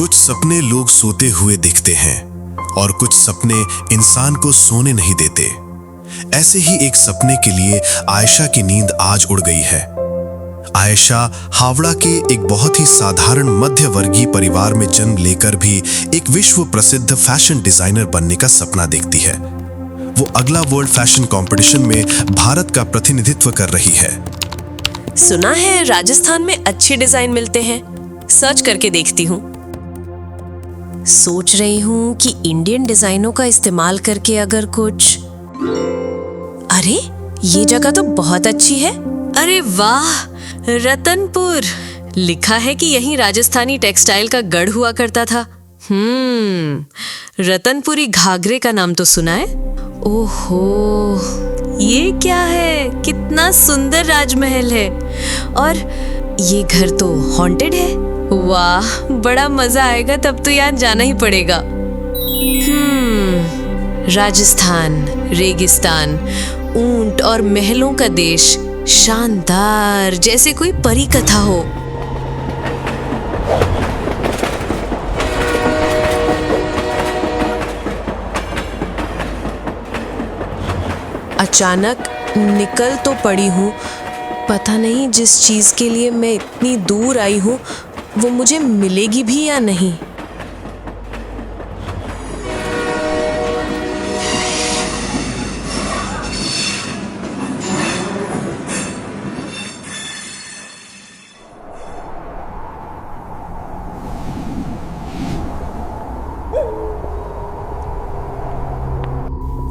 कुछ सपने लोग सोते हुए दिखते हैं और कुछ सपने इंसान को सोने नहीं देते। ऐसे ही एक सपने के लिए आयशा की नींद आज उड़ गई है। आयशा हावड़ा के एक बहुत ही साधारण मध्य वर्गीय परिवार में जन्म लेकर भी एक विश्व प्रसिद्ध फैशन डिजाइनर बनने का सपना देखती है। वो अगला वर्ल्ड फैशन कंपटीशन में भारत का प्रतिनिधित्व कर रही है। सुना है राजस्थान में अच्छे डिजाइन मिलते हैं, सर्च करके देखती हूँ। सोच रही हूँ कि इंडियन डिजाइनों का इस्तेमाल करके अगर कुछ। अरे ये जगह तो बहुत अच्छी है। अरे वाह, रतनपुर लिखा है कि यहीं राजस्थानी टेक्सटाइल का गढ़ हुआ करता था। रतनपुरी घाघरे का नाम तो सुना है। ओहो, ये क्या है? कितना सुंदर राजमहल है और ये घर तो हॉन्टेड है। वाह, बड़ा मजा आएगा, तब तो यहाँ जाना ही पड़ेगा। राजस्थान, रेगिस्तान, ऊंट और महलों का देश, शानदार, जैसे कोई परी कथा हो। अचानक निकल तो पड़ी हूँ, पता नहीं जिस चीज के लिए मैं इतनी दूर आई हूँ वो मुझे मिलेगी भी या नहीं।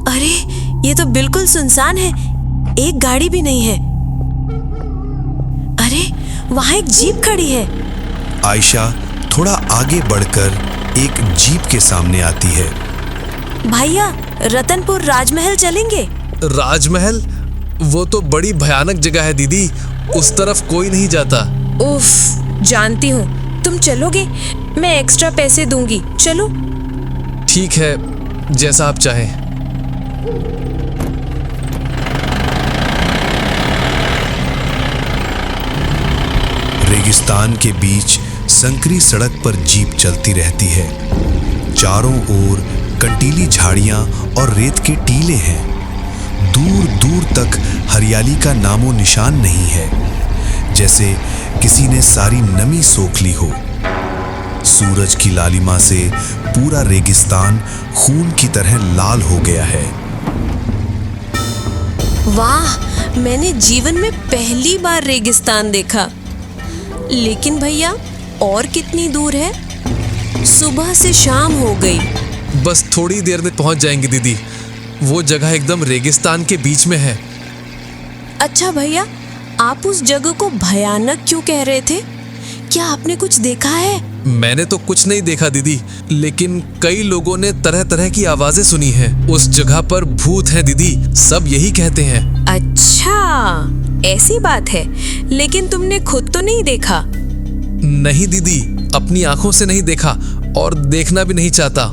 अरे ये तो बिल्कुल सुनसान है, एक गाड़ी भी नहीं है। अरे वहां एक जीप खड़ी है। आयशा थोड़ा आगे बढ़कर एक जीप के सामने आती है। भैया, रतनपुर राजमहल चलेंगे? राजमहल? वो तो बड़ी भयानक जगह है दीदी, उस तरफ कोई नहीं जाता। उफ, जानती हूँ, तुम चलोगे? मैं एक्स्ट्रा पैसे दूंगी, चलो। ठीक है, जैसा आप चाहें। रेगिस्तान के बीच संकरी सड़क पर जीप चलती रहती है। चारों ओर कंटीली झाड़ियां और रेत के टीले हैं। दूर दूर तक हरियाली का नामो निशान नहीं है, जैसे किसी ने सारी नमी सोख ली हो। सूरज की लालिमा से पूरा रेगिस्तान खून की तरह लाल हो गया है। वाह, मैंने जीवन में पहली बार रेगिस्तान देखा। लेकिन भैया, और कितनी दूर है? सुबह से शाम हो गई। बस थोड़ी देर में पहुंच जाएंगे दीदी, वो जगह एकदम रेगिस्तान के बीच में है। अच्छा भैया, आप उस जगह को भयानक क्यों कह रहे थे? क्या आपने कुछ देखा है? मैंने तो कुछ नहीं देखा दीदी, लेकिन कई लोगों ने तरह तरह की आवाजें सुनी हैं। उस जगह पर भूत हैं दीदी, सब यही कहते हैं। अच्छा, ऐसी बात है, लेकिन तुमने खुद तो नहीं देखा? नहीं दीदी, अपनी आंखों से नहीं देखा और देखना भी नहीं चाहता।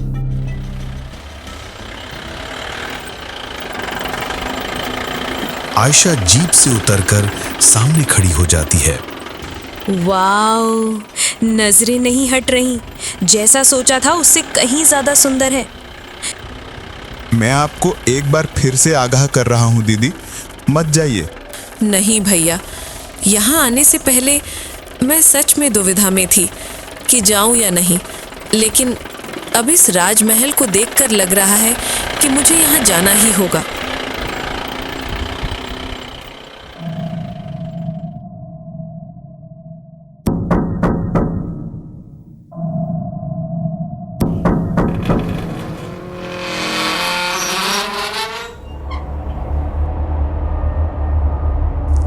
आयशा जीप से उतरकर सामने खड़ी हो जाती है। वाओ, नजरें नहीं हट रही। जैसा सोचा था उससे कहीं ज्यादा सुंदर है। मैं आपको एक बार फिर से आगाह कर रहा हूँ दीदी, मत जाइए। नहीं भैया, यहाँ आने से पहले मैं सच में दुविधा में थी कि जाऊं या नहीं, लेकिन अब इस राजमहल को देखकर लग रहा है कि मुझे यहाँ जाना ही होगा।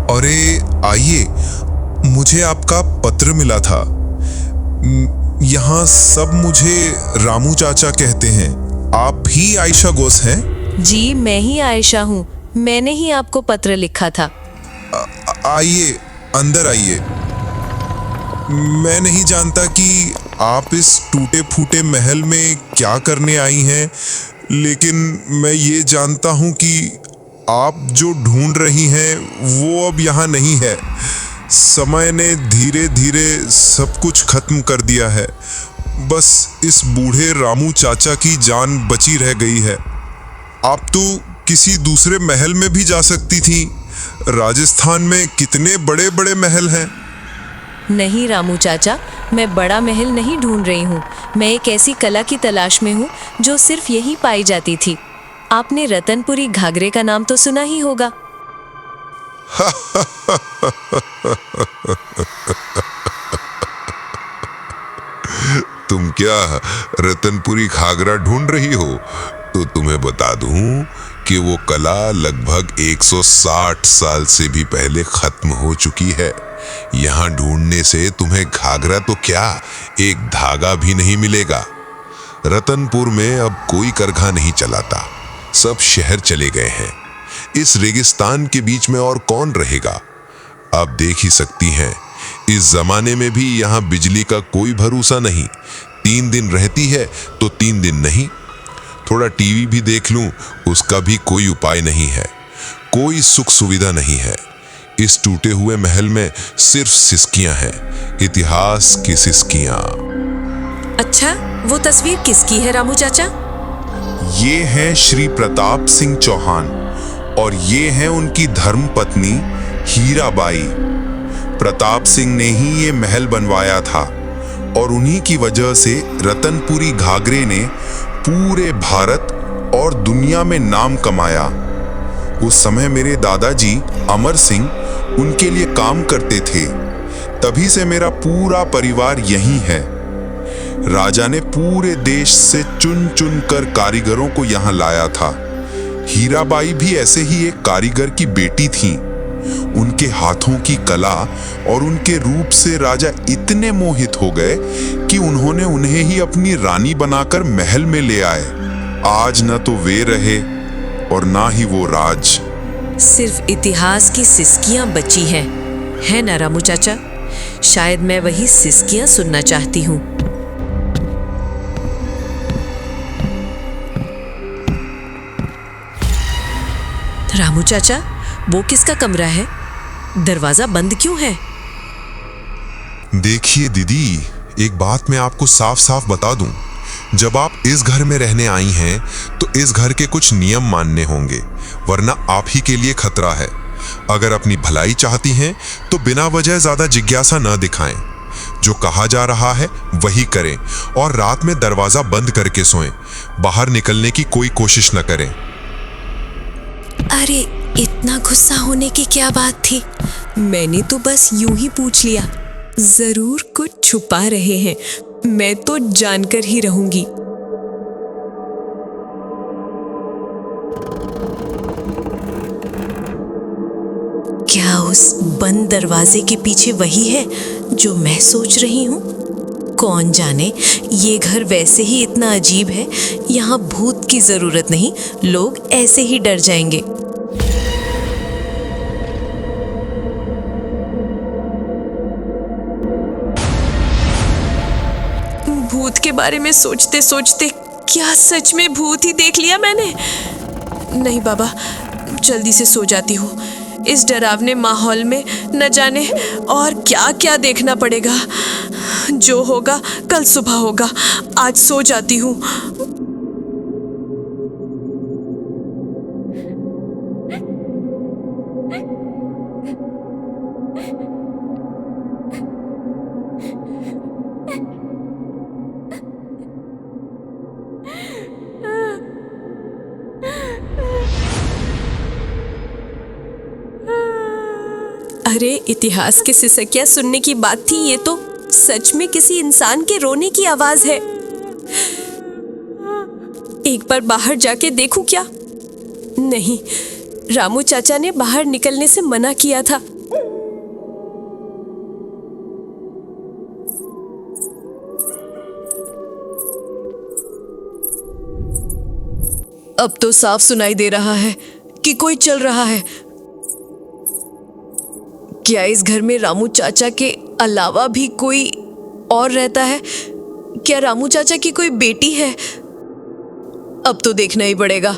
अरे आइए, मुझे आपका पत्र मिला था। यहाँ सब मुझे रामू चाचा कहते हैं। आप ही आयशा घोष हैं? जी, मैं ही आयशा हूँ। मैंने ही आपको पत्र लिखा था। आइए, अंदर आइए। मैं नहीं जानता कि आप इस टूटे फूटे महल में क्या करने आई हैं, लेकिन मैं ये जानता हूँ कि आप जो ढूंढ रही हैं वो अब यहाँ नहीं है। समय ने धीरे धीरे सब कुछ खत्म कर दिया है बस इस बूढ़े रामू चाचा की जान बची रह गई है। आप तो किसी दूसरे महल में भी जा सकती थी। राजस्थान में कितने बड़े बड़े महल हैं। नहीं रामू चाचा, मैं बड़ा महल नहीं ढूंढ रही हूँ। मैं एक ऐसी कला की तलाश में हूँ जो सिर्फ यही पाई जाती थी। आपने रतनपुरी घाघरे का नाम तो सुना ही होगा। तुम क्या रतनपुरी घाघरा ढूंढ रही हो? तो तुम्हें बता दूं कि वो कला लगभग 160 साल से भी पहले खत्म हो चुकी है। यहाँ ढूंढने से तुम्हें घाघरा तो क्या, एक धागा भी नहीं मिलेगा। रतनपुर में अब कोई करघा नहीं चलाता, सब शहर चले गए हैं। इस रेगिस्तान के बीच में और कौन रहेगा? आप देख ही सकती हैं, इस जमाने में भी यहाँ बिजली का कोई भरोसा नहीं। 3 दिन रहती है तो 3 दिन नहीं। थोड़ा टीवी भी देख लूं, उसका भी कोई उपाय नहीं है। कोई सुख सुविधा नहीं है। इस टूटे हुए महल में सिर्फ सिसकियां हैं, इतिहास की सिसकियां। अच्छा, वो तस्वीर किसकी है रामू चाचा? ये हैं श्री प्रताप सिंह चौहान और ये हैं उनकी धर्मपत्नी हीराबाई। प्रताप सिंह ने ही ये महल बनवाया था और उन्हीं की वजह से रतनपुरी घाघरे ने पूरे भारत और दुनिया में नाम कमाया। उस समय मेरे दादाजी अमर सिंह उनके लिए काम करते थे, तभी से मेरा पूरा परिवार यहीं है। राजा ने पूरे देश से चुन चुन कर कारीगरों को यहाँ लाया था। हीराबाई भी ऐसे ही एक कारीगर की बेटी थी। उनके हाथों की कला और उनके रूप से राजा इतने मोहित हो गए कि उन्होंने उन्हें ही अपनी रानी बनाकर महल में ले आए। आज न तो वे रहे और ना ही वो राज। सिर्फ इतिहास की सिसकियां बची हैं, है ना रामू चाचा? शायद मैं वही सिसकियां सुनना चाहती हूँ। रामू चाचा, वो किसका कमरा है? दरवाजा बंद क्यों है? देखिए दीदी, एक बात मैं आपको साफ साफ बता दूं, जब आप इस घर में रहने आई हैं तो इस घर के कुछ नियम मानने होंगे, वरना आप ही के लिए खतरा है। अगर अपनी भलाई चाहती हैं तो बिना वजह ज्यादा जिज्ञासा न दिखाएं। जो कहा जा रहा है वही करें और रात में दरवाजा बंद करके सोएं। बाहर निकलने की कोई कोशिश न करें। अरे, इतना गुस्सा होने की क्या बात थी? मैंने तो बस यूं ही पूछ लिया। जरूर कुछ छुपा रहे हैं, मैं तो जानकर ही रहूंगी। क्या उस बंद दरवाजे के पीछे वही है जो मैं सोच रही हूँ? कौन जाने, ये घर वैसे ही इतना अजीब है, यहाँ भूत की जरूरत नहीं, लोग ऐसे ही डर जाएंगे। भूत के बारे में सोचते सोचते क्या सच में भूत ही देख लिया मैंने? नहीं बाबा, जल्दी से सो जाती हूँ। इस डरावने माहौल में न जाने और क्या क्या देखना पड़ेगा। जो होगा कल सुबह होगा, आज सो जाती हूँ। अरे, इतिहास के सिसकियां सुनने की बात थी, ये तो सच में किसी इंसान के रोने की आवाज है। एक बार बाहर जाके देखूं क्या? नहीं, रामू चाचा ने बाहर निकलने से मना किया था। अब तो साफ सुनाई दे रहा है कि कोई चल रहा है। क्या इस घर में रामू चाचा के अलावा भी कोई और रहता है? क्या रामू चाचा की कोई बेटी है? अब तो देखना ही पड़ेगा।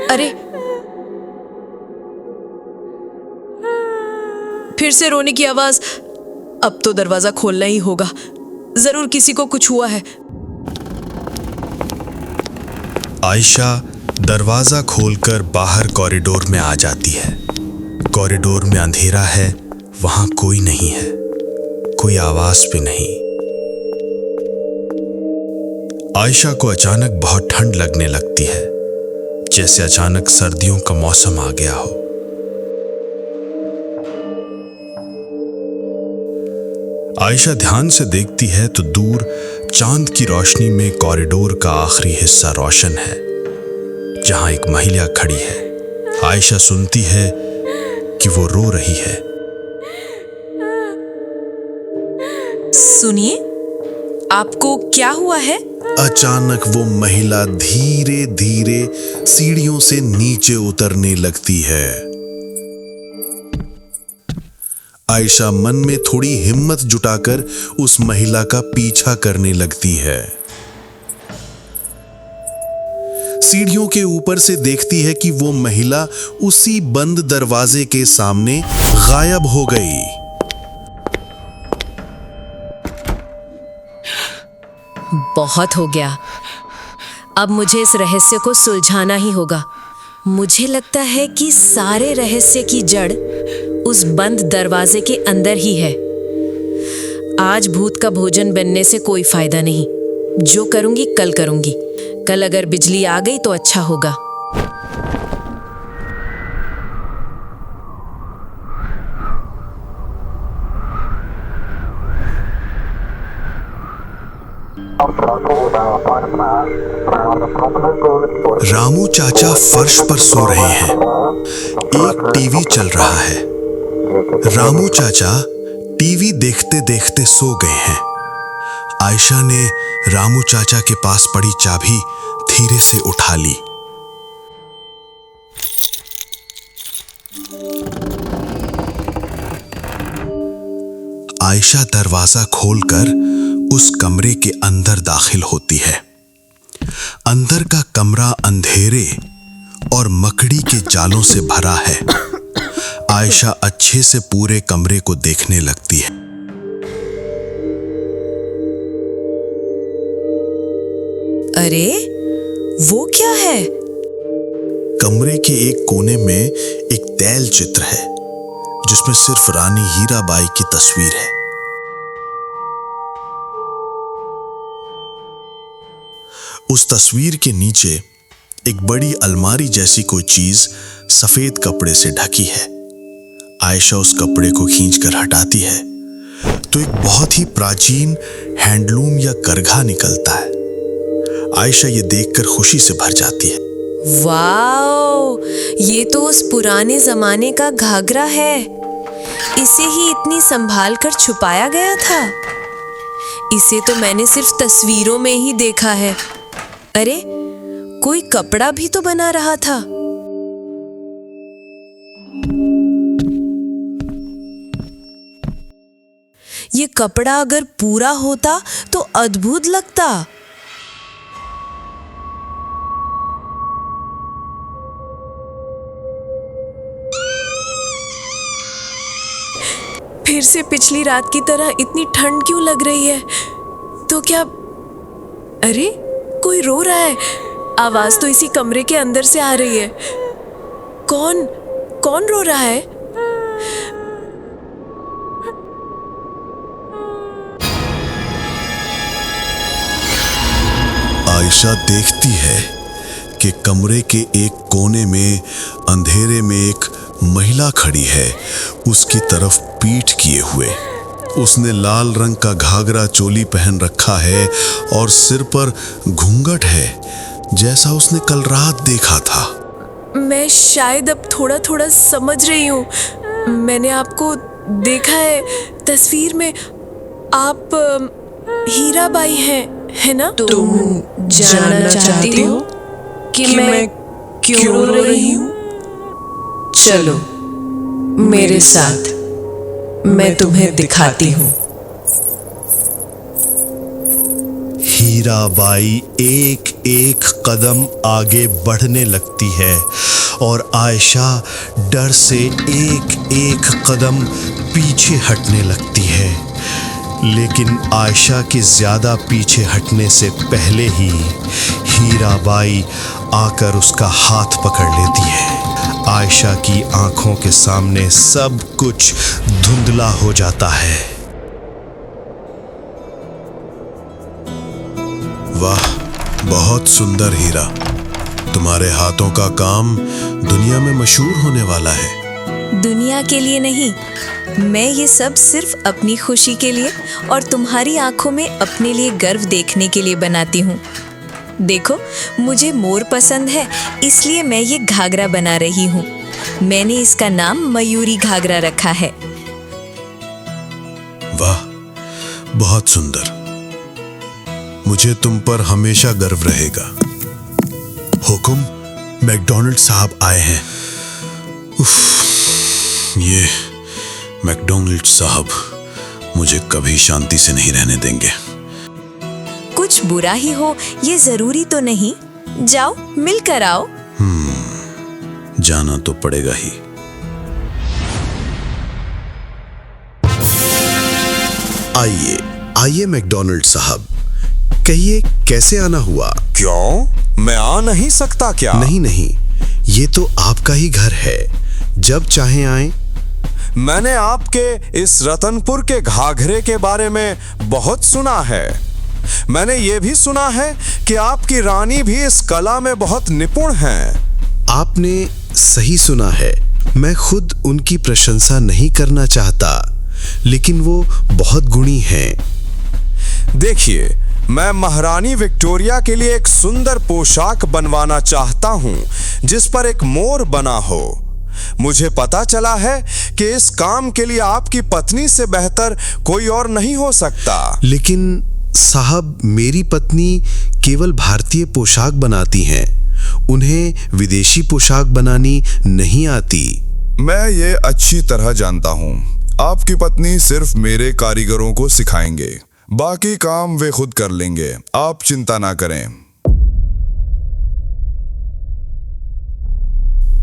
अरे, फिर से रोने की आवाज। अब तो दरवाजा खोलना ही होगा, जरूर किसी को कुछ हुआ है। आयशा दरवाजा खोलकर बाहर कॉरिडोर में आ जाती है। कॉरिडोर में अंधेरा है, वहां कोई नहीं है, कोई आवाज भी नहीं। आयशा को अचानक बहुत ठंड लगने लगती है, जैसे अचानक सर्दियों का मौसम आ गया हो। आयशा ध्यान से देखती है तो दूर चांद की रोशनी में कॉरिडोर का आखिरी हिस्सा रोशन है, जहां एक महिला खड़ी है। आयशा सुनती है कि वो रो रही है। सुनिए, आपको क्या हुआ है? अचानक वो महिला धीरे धीरे सीढ़ियों से नीचे उतरने लगती है। आयशा मन में थोड़ी हिम्मत जुटाकर उस महिला का पीछा करने लगती है। सीढ़ियों के ऊपर से देखती है कि वो महिला उसी बंद दरवाजे के सामने गायब हो गई। बहुत हो गया, अब मुझे इस रहस्य को सुलझाना ही होगा। मुझे लगता है कि सारे रहस्य की जड़ उस बंद दरवाजे के अंदर ही है। आज भूत का भोजन बनने से कोई फायदा नहीं। जो करूंगी कल करूंगी। कल अगर बिजली आ गई तो अच्छा होगा। रामू चाचा फर्श पर सो रहे हैं। एक टीवी चल रहा है। रामू चाचा टीवी देखते देखते सो गए हैं। आयशा ने रामू चाचा के पास पड़ी चाबी धीरे से उठा ली। आयशा दरवाजा खोलकर उस कमरे के अंदर दाखिल होती है। अंदर का कमरा अंधेरे और मकड़ी के जालों से भरा है। आयशा अच्छे से पूरे कमरे को देखने लगती है। अरे, वो क्या है? कमरे के एक कोने में एक तैल चित्र है, जिसमें सिर्फ रानी हीराबाई की तस्वीर है। उस तस्वीर के नीचे एक बड़ी अलमारी जैसी कोई चीज सफेद कपड़े से ढकी है। आयशा उस कपड़े को खींचकर हटाती है तो एक बहुत ही प्राचीन हैंडलूम या करघा निकलता है। आयशा ये देखकर खुशी से भर जाती है। वाओ, ये तो उस पुराने जमाने का घाघरा है। इसे ही इतनी संभाल कर छुपाया गया था। इसे तो मैंने सिर्फ तस्वीरों में ही देखा है। अरे, कोई कपड़ा भी तो बना रहा था। ये कपड़ा अगर पूरा होता तो अद्भुत लगता। फिर से पिछली रात की तरह इतनी ठंड क्यों लग रही है? तो क्या, अरे, कोई रो रहा है। आवाज तो इसी कमरे के अंदर से आ रही है। कौन रो रहा है? आयशा देखती है कि कमरे के एक कोने में अंधेरे में एक महिला खड़ी है, उसकी तरफ पीठ किए हुए। उसने लाल रंग का घाघरा चोली पहन रखा है और सिर पर घूंघट है, जैसा उसने कल रात देखा था। मैं शायद अब थोड़ा थोड़ा समझ रही हूँ। मैंने आपको देखा है तस्वीर में। आप हीराबाई हैं, है ना? तुम जानना चाहती हो कि मैं क्यों रो रही हूँ? चलो मेरे साथ, मैं तुम्हें दिखाती हूँ। हीराबाई एक एक कदम आगे बढ़ने लगती है और आयशा डर से एक एक कदम पीछे हटने लगती है। लेकिन आयशा के ज्यादा पीछे हटने से पहले ही हीराबाई आकर उसका हाथ पकड़ लेती है। आयशा की आंखों के सामने सब कुछ धुंधला हो जाता है। वाह, बहुत सुंदर हीरा। तुम्हारे हाथों का काम दुनिया में मशहूर होने वाला है। दुनिया के लिए नहीं, मैं ये सब सिर्फ अपनी खुशी के लिए और तुम्हारी आंखों में अपने लिए गर्व देखने के लिए बनाती हूँ। देखो, मुझे मोर पसंद है, इसलिए मैं ये घाघरा बना रही हूँ। मैंने इसका नाम मयूरी घाघरा रखा है। वाह, बहुत सुंदर। मुझे तुम पर हमेशा गर्व रहेगा। हुकुम, मैकडॉनल्ड साहब आए हैं। उफ, ये मैकडॉनल्ड साहब मुझे कभी शांति से नहीं रहने देंगे। कुछ बुरा ही हो ये जरूरी तो नहीं। जाओ, मिलकर आओ। जाना तो पड़ेगा ही। आइए आइए मैकडॉनल्ड साहब, कहिए कैसे आना हुआ? क्यों? मैं आ नहीं सकता क्या? नहीं नहीं, ये तो आपका ही घर है, जब चाहे आए। मैंने आपके इस रतनपुर के घाघरे के बारे में बहुत सुना है। मैंने ये भी सुना है कि आपकी रानी भी इस कला में बहुत निपुण हैं। आपने सही सुना है। मैं खुद उनकी प्रशंसा नहीं करना चाहता, लेकिन वो बहुत गुणी हैं। देखिए, मैं महारानी विक्टोरिया के लिए एक सुंदर पोशाक बनवाना चाहता हूं जिस पर एक मोर बना हो। मुझे पता चला है कि इस काम के लिए आपकी पत्नी से बेहतर कोई और नहीं हो सकता। लेकिन साहब, मेरी पत्नी केवल भारतीय पोशाक बनाती हैं, उन्हें विदेशी पोशाक बनानी नहीं आती। मैं ये अच्छी तरह जानता हूँ। आपकी पत्नी सिर्फ मेरे कारीगरों को सिखाएंगे, बाकी काम वे खुद कर लेंगे, आप चिंता ना करें।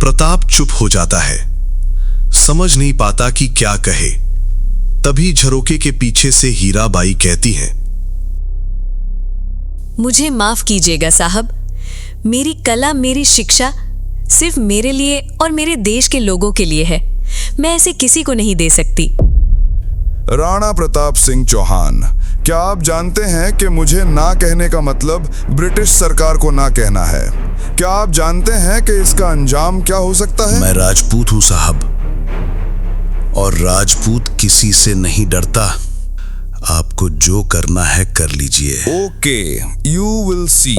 प्रताप चुप हो जाता है, समझ नहीं पाता कि क्या कहे। तभी झरोके के पीछे से हीराबाई कहती है, मुझे माफ कीजिएगा साहब, मेरी कला, मेरी शिक्षा सिर्फ मेरे लिए और मेरे देश के लोगों के लिए है। मैं ऐसे किसी को नहीं दे सकती। राणा प्रताप सिंह चौहान, क्या आप जानते हैं कि मुझे ना कहने का मतलब ब्रिटिश सरकार को ना कहना है? क्या आप जानते हैं कि इसका अंजाम क्या हो सकता है? मैं राजपूत हूं साहब, और राजपूत किसी से नहीं डरता। आपको जो करना है कर लीजिए। Okay, you will see.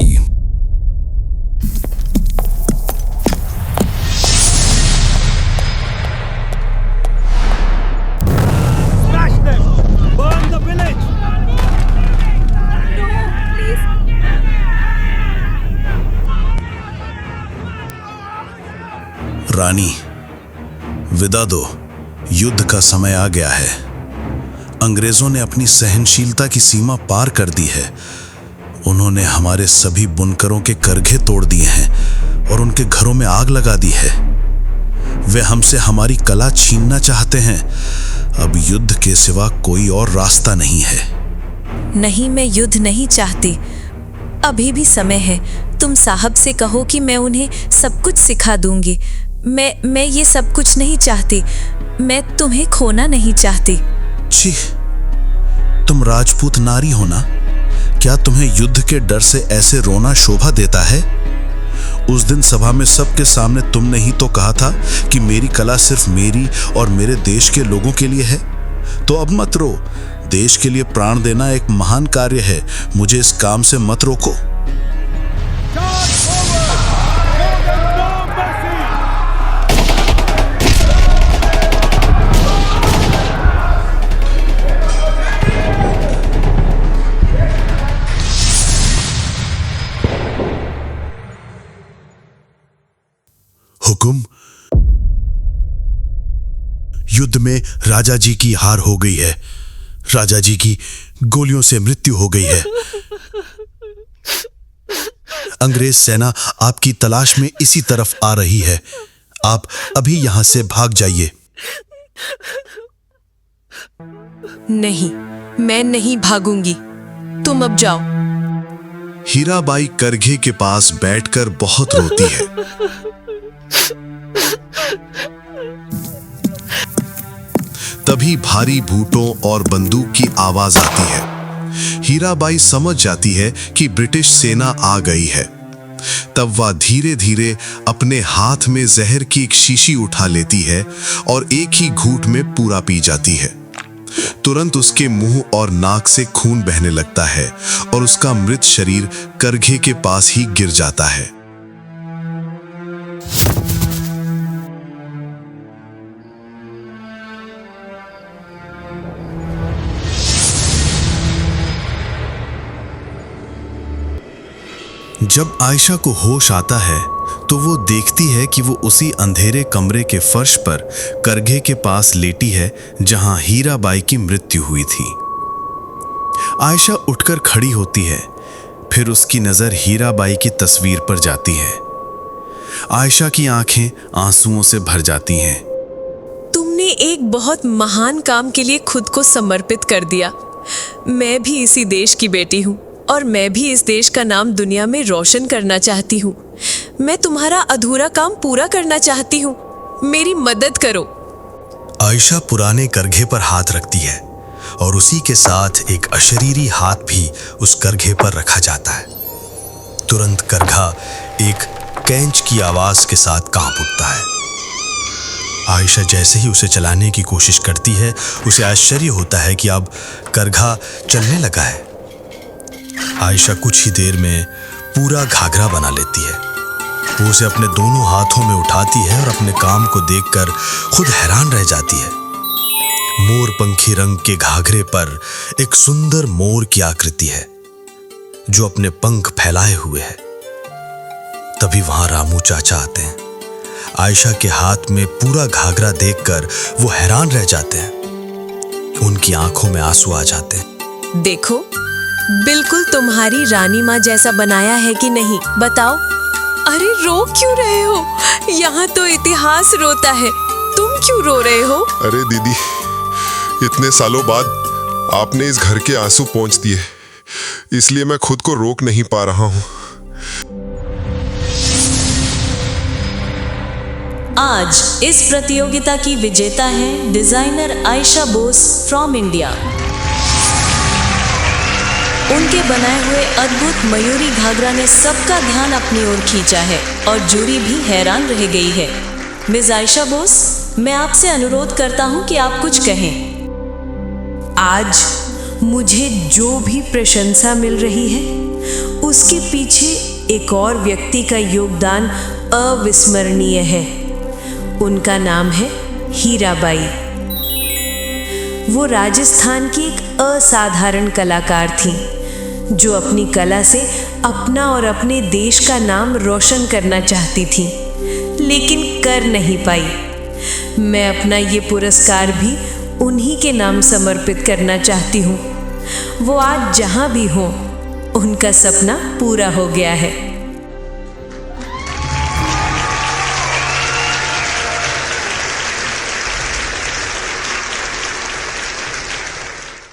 Smash them! Burn the village! रानी, विदा दो, युद्ध का समय आ गया है। अंग्रेजों ने अपनी सहनशीलता की सीमा पार कर दी है। उन्होंने हमारे सभी बुनकरों के करघे तोड़ दिए हैं और उनके घरों में आग लगा दी है। वे हमसे हमारी कला छीनना चाहते हैं। अब युद्ध के सिवा कोई और रास्ता नहीं है। नहीं, मैं युद्ध नहीं चाहती। अभी भी समय है। तुम साहब से कहो कि मैं उन्हें सब कुछ सिखा दूंगी। मैं ये सब कुछ नहीं चाहती। मैं तुम्हें खोना नहीं चाहती। छी, तुम राजपूत नारी हो ना? क्या तुम्हें युद्ध के डर से ऐसे रोना शोभा देता है? उस दिन सभा में सबके सामने तुमने ही तो कहा था कि मेरी कला सिर्फ मेरी और मेरे देश के लोगों के लिए है। तो अब मत रो। देश के लिए प्राण देना एक महान कार्य है। मुझे इस काम से मत रोको। Charge forward! Show them no mercy! हुकुम, युद्ध में राजा जी की हार हो गई है। राजा जी की गोलियों से मृत्यु हो गई है। अंग्रेज सेना आपकी तलाश में इसी तरफ आ रही है। आप अभी यहां से भाग जाइए। नहीं, मैं नहीं भागूंगी, तुम अब जाओ। हीराबाई करघे के पास बैठकर बहुत रोती है। तभी भारी बूटों और बंदूक की आवाज आती है। हीराबाई समझ जाती है कि ब्रिटिश सेना आ गई है। तब वह धीरे धीरे अपने हाथ में जहर की एक शीशी उठा लेती है और एक ही घूंट में पूरा पी जाती है। तुरंत उसके मुंह और नाक से खून बहने लगता है और उसका मृत शरीर करघे के पास ही गिर जाता है। जब आयशा को होश आता है तो वो देखती है कि वो उसी अंधेरे कमरे के फर्श पर करघे के पास लेटी है जहां हीराबाई की मृत्यु हुई थी। आयशा उठकर खड़ी होती है, फिर उसकी नजर हीराबाई की तस्वीर पर जाती है। आयशा की आंखें आंसुओं से भर जाती हैं। तुमने एक बहुत महान काम के लिए खुद को समर्पित कर दिया। मैं भी इसी देश की बेटी हूँ और मैं भी इस देश का नाम दुनिया में रोशन करना चाहती हूँ। मैं तुम्हारा अधूरा काम पूरा करना चाहती हूँ, मेरी मदद करो। आयशा पुराने करघे पर हाथ रखती है और उसी के साथ एक अशरीरी हाथ भी उस करघे पर रखा जाता है। तुरंत करघा एक कैंच की आवाज के साथ कांप उठता है। आयशा जैसे ही उसे चलाने की कोशिश करती है, उसे आश्चर्य होता है कि अब करघा चलने लगा है। आयशा कुछ ही देर में पूरा घाघरा बना लेती है। वो उसे अपने दोनों हाथों में उठाती है और अपने काम को देखकर खुद हैरान रह जाती है। मोर पंखी रंग के घाघरे पर एक सुंदर मोर की आकृति है जो अपने पंख फैलाए हुए है। तभी वहां रामू चाचा आते हैं। आयशा के हाथ में पूरा घाघरा देखकर वो हैरान रह जाते हैं। उनकी आंखों में आंसू आ जाते हैं। देखो, बिल्कुल तुम्हारी रानी माँ जैसा बनाया है कि नहीं, बताओ। अरे रो क्यों रहे हो? यहाँ तो इतिहास रोता है, तुम क्यों रो रहे हो? अरे दीदी, इतने सालों बाद आपने इस घर के आंसू पोंछ दिए, इसलिए मैं खुद को रोक नहीं पा रहा हूँ। आज इस प्रतियोगिता की विजेता है designer Ayesha Bose from India. उनके बनाए हुए अद्भुत मयूरी घाघरा ने सबका ध्यान अपनी ओर खींचा है और जूरी भी हैरान रह गई है। मिस आयशा बोस, मैं आपसे अनुरोध करता हूं कि आप कुछ कहें। आज मुझे जो भी प्रशंसा मिल रही है, उसके पीछे एक और व्यक्ति का योगदान अविस्मरणीय है। उनका नाम है हीराबाई। वो राजस्थान की एक असाधारण कलाकार थी जो अपनी कला से अपना और अपने देश का नाम रोशन करना चाहती थी, लेकिन कर नहीं पाई। मैं अपना ये पुरस्कार भी उन्हीं के नाम समर्पित करना चाहती हूँ। वो आज जहाँ भी हो, उनका सपना पूरा हो गया है।